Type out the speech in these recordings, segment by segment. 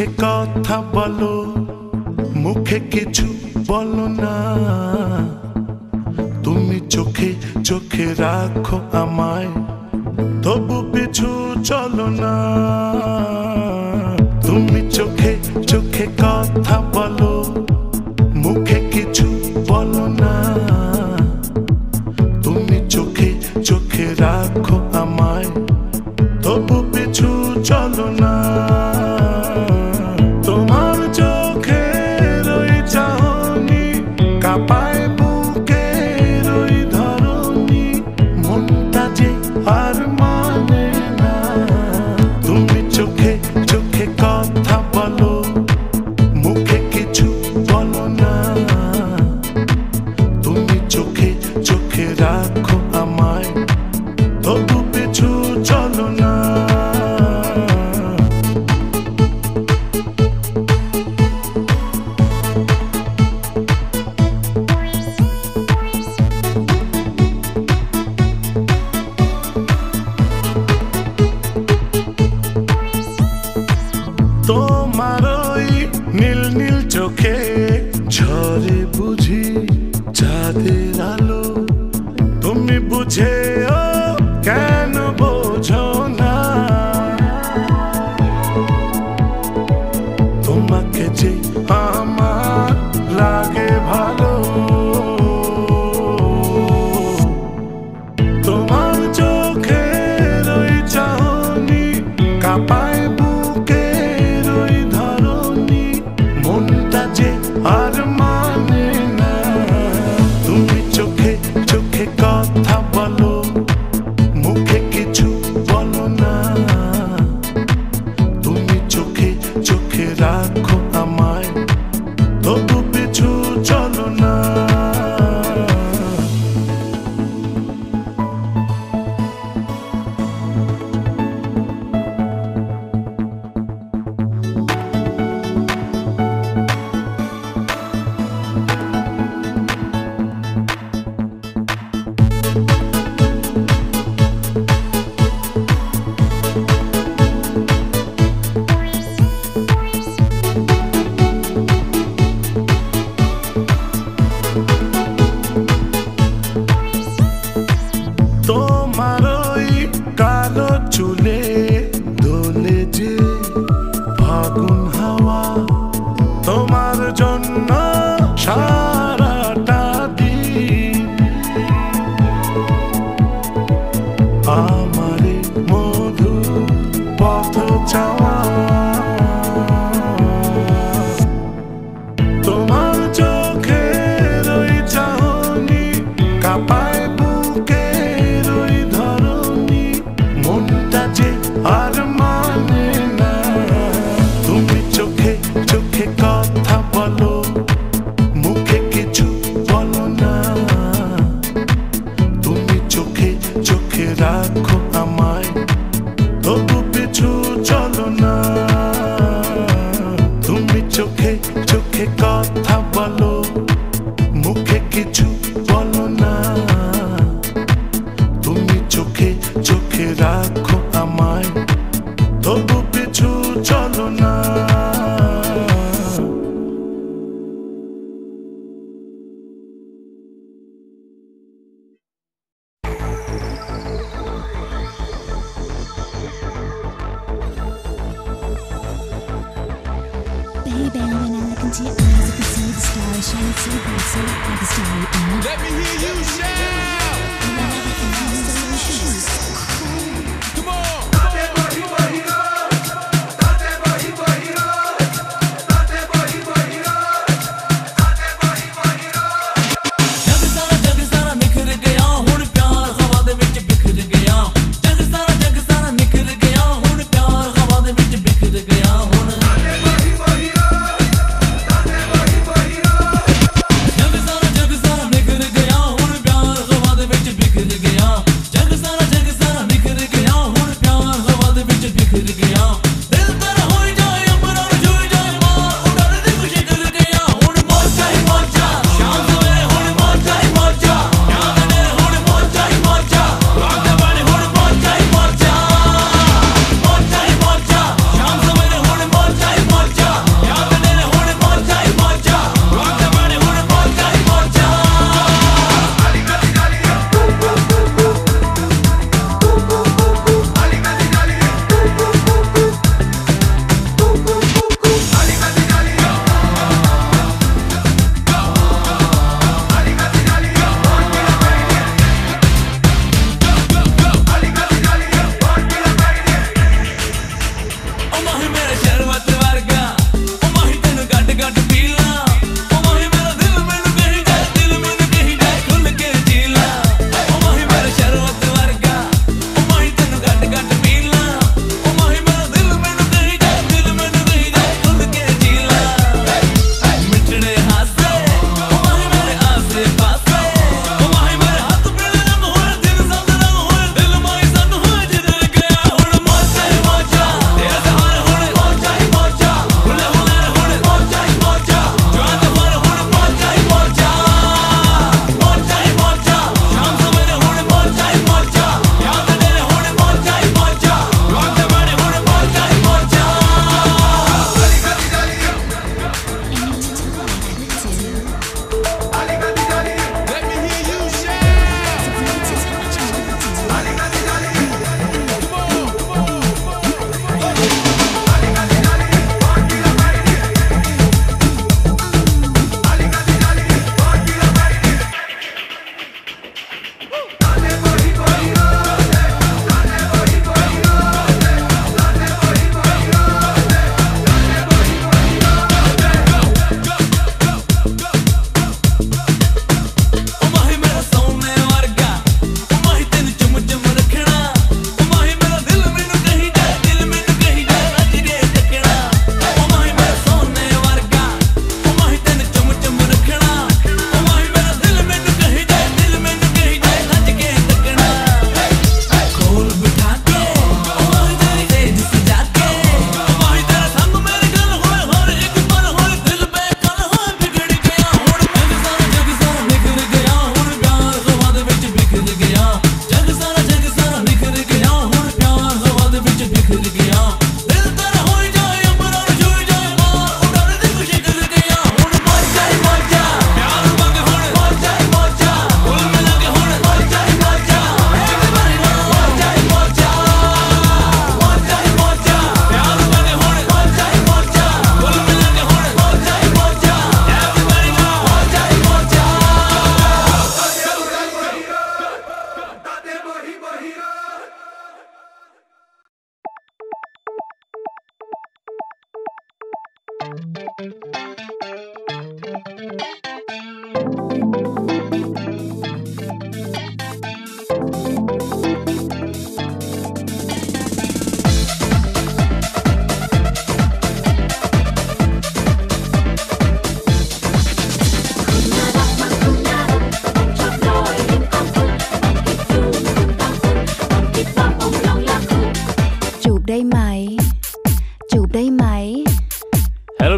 চোখে কথা বলো, মুখে কিছু বলো না। তুমি চোখে চোখে রাখো আমায়, তবু পিছু চলো না। তুমি চোখে চোখে কথা বলো, মুখে কিছু বলো না। তুমি চোখে চোখে রাখো আমায়, তবু পিছু চলো না। তোমার চোখের ওই চাহনি কাঁপায় বুকের ওই ধরনী, মনটা যে আর মানে না। তুমি চোখে চোখে কথা বলো, মুখে কিছু বলো না। তুমি চোখে চোখে রাখো আমায়, তবু পিছু চলো না। তোমার ওই নীল নীল চোখে ঝরে বুঝি চাঁদের আলো। তুমি বুঝেও কেন বোঝো না, তোমাকে যে আমার লাগে ভালো। তোমার চোখের ওই চাহনি কাঁপায় বুকের ওই ধরনী, মনটা যে আর মানে না। তুমি চোখে চোখে কথা বলো, মুখে কিছু বলো না। তুমি চোখে চোখে রাখো আমায়, তবু পিছু চলো না। তোমার ওই কালো চুলে দোলে যে ফাগুন হাওয়া, তোমার জন্য সারাটা দিন আমারে মধু পথ চাওয়া। তোমার চোখের ওই চাহনি কাঁপায় বুকের ওই ধরনী, মনটা যে আর মানে না। তুমি চোখে চোখে কথা বলো, মুখে কিছু বলো না। তুমি চোখে চোখে রাখো আমায়, তবু পিছু চলো না। তুমি চোখে চোখে কথা বলো, মুখে কিছু বলো না। তুমি চোখে চোখে রাখো আমায়, তবু পিছু চলো না। Baby, when I look into your eyes, I can see the stars shining so bright, so like a starry eye. Let me hear you shout! And I never can hold so shoes. Come on! जग सारा निखर गया हुण प्यार हवा दे विच बिखर गया। जग सारा निखर गया हुण प्यार हवा दे विच बिखर गया। हुण जग सारा निखर गया हुण प्यार हवा दे विच बिखर गया। जग सारा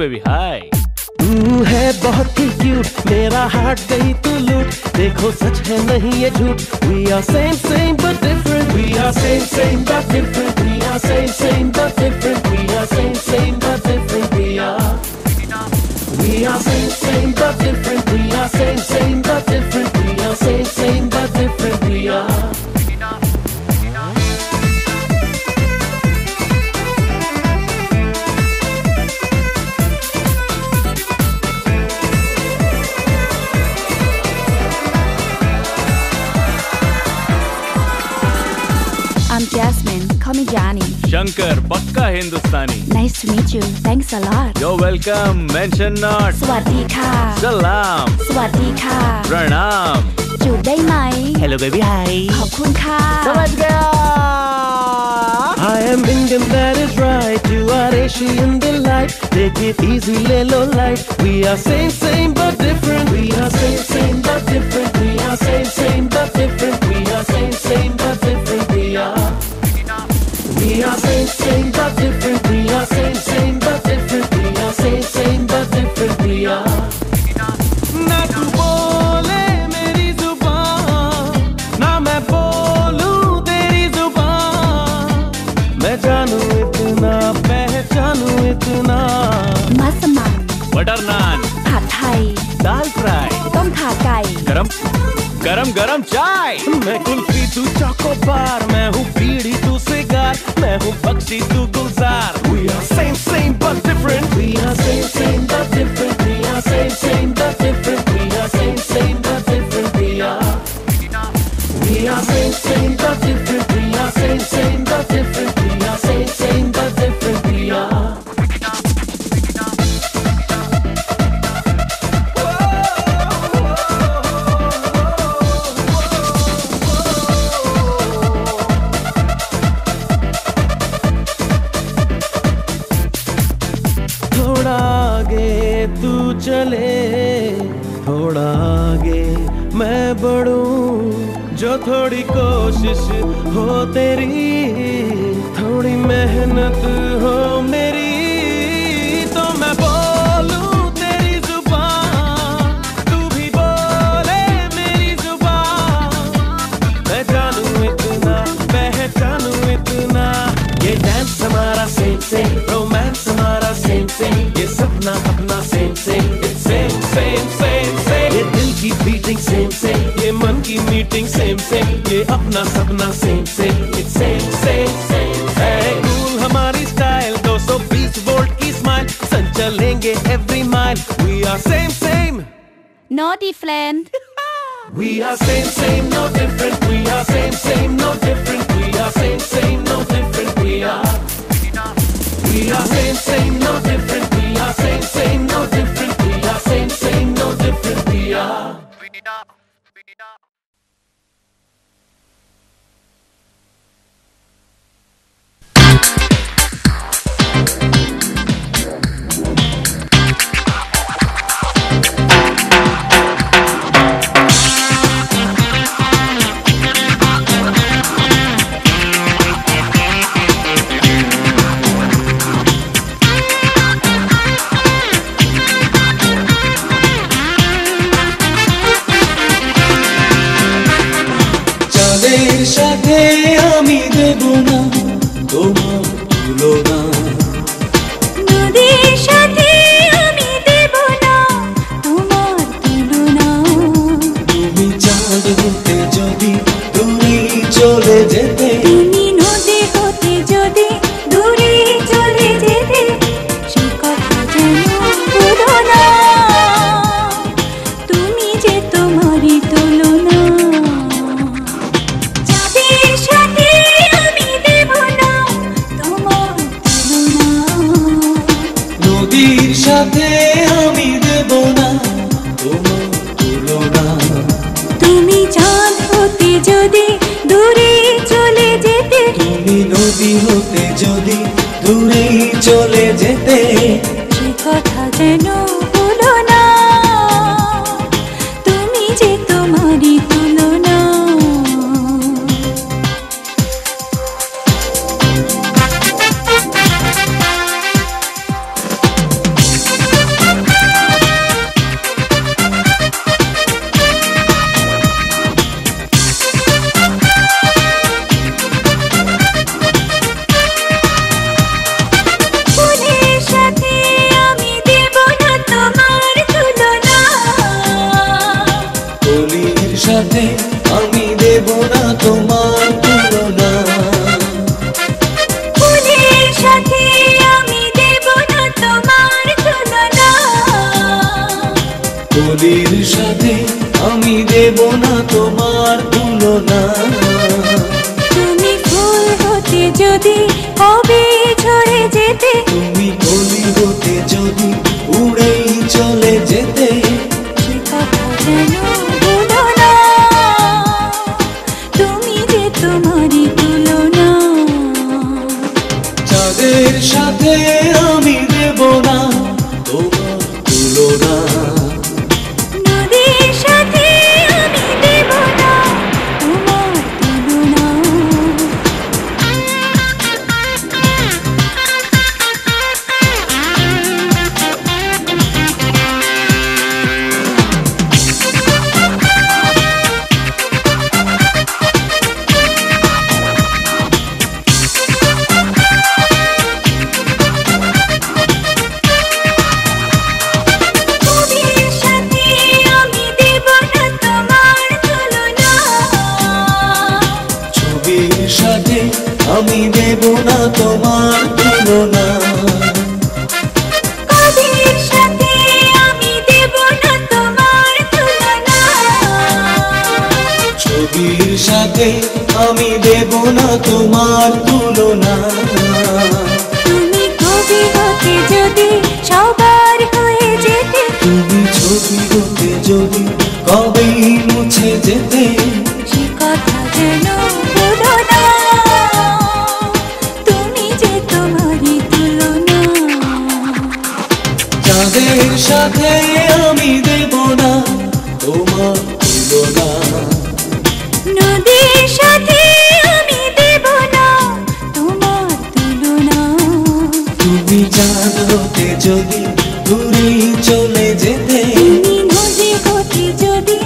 बेबी हाय। तू है बहुत ही क्यूट, मेरा हार्ट गई तू लूट, देखो सच है नहीं ये झूठ। We are same same but different, we are same same but different, we are same same but different, we are same same but different, we are same same but different, we are same same but different, we are same same but different, we are I'm Jasmine, call me Johnny. Shankar पक्का हिंदुस्तानी। Nice to meet you. Thanks a lot. You're welcome. Mention not. สวัสดีค่ะ Salam. สวัสดีค่ะ Pranam. จูบได้ไหม Hello baby hi. ขอบคุณค่ะ I am Indian, that is right. You are Asian delight. Take it easy, lelo light. We are same same but different. We are same same but different. We are same same but different. We are same same but different. We are same same but different. We are same same but different. We are same same but different. We are ना तू बोले मेरी जुबान, ना मैं बोलूं तेरी जुबान, मैं जानूं इतना पहचानूं इतना।มัสมั่น बटर नान, ผัดไทย दाल फ्राई, ต้มข่าไก่ गरम गरम गरम चाय। मैं कुल्फी तू चोकोबार, मैं हूँ बीड़ी तू सिगार, मैं हूँ बख्शी तू गुलजार। We are same same but different. We are same same but different. We are same same but different. We are same same but different. We are same same but different. We are same same but different. We are same same but different. We are थोड़ा आगे तू चले, थोड़ा आगे मैं बढ़ूं, जो थोड़ी कोशिश हो तेरी, थोड़ी मेहनत हो मेरी, तो मैं बोलूं तेरी जुबान, तू भी बोले मेरी जुबान, मैं जानूं इतना पहचानूं इतना। ये डांस हमारा सेम सेम, रोमांस हमारा सेम सेम, ये सपना अपना same same, same same same same, ये दिल की बीटिंग सेम सेम, ये मन की मीटिंग सेम सेम, ये अपना सपना same same, same same same. Cool हमारी स्टाइल, 220 वोल्ट की स्माइल, संचलेंगे every mile. We are same same. No different. We are same same, no different. We are same same, no different. We are same same, no different. We are same same, no different. We are same same, no different. We are same same, no different. We are সাথে আমি দেব না তোমার তুলনা, নদীর সাথে আমি দেব না তোমার তুলনা। তুমি চাঁদ হতে যদি দূরে চলে যেতে, তুমি নদী হতে যদি দূরে চলে যেতে, সে কথা যেন ভুলো না, তুমি যে তোমারই তুলনা। চাঁদের সাথে আমি সাথে আমি দেব না তোমার তুলনা। ফুলের সাথে আমি দেব না তোমার তুলনা। কলির সাথে আমি দেব না তোমার তুলনা। তুমি ফুল হতে যদি কবে ঝরে যেতে, তুমি কলি হতে যদি উড়েই চলে যেতে, সে কথা যেন ভুলো না, তুমি যে তোমারই তুলনা। চাঁদের সাথে আমি দেব না তোমার তুলনা। নদীর সাথে আমি দেব না তোমার তুলনা। ছবির সাথে আমি দেব না তোমার তুলনা। ছবির সাথে আমি দেব না তোমার তুলনা। কবির সাথে আমি দেব না তোমার তুলনা। ছবির সাথে আমি দেব না তোমার তুলনা। তুমি কবি হতে যদি সবার হয়ে যেতে, তুমি ছবি হতে যদি কবেই মুছে যেতে, সে কথা যেন ভুলো না, তুমি যে তোমারই তুলনা। চাঁদের সাথে আমি দেব না তোমার তুলনা। নদীর সাথে আমি দেব না তোমার তুলনা। তুমি চাঁদ হতে যদি দূরেই চলে যেতে, তুমি নদী হতে যদি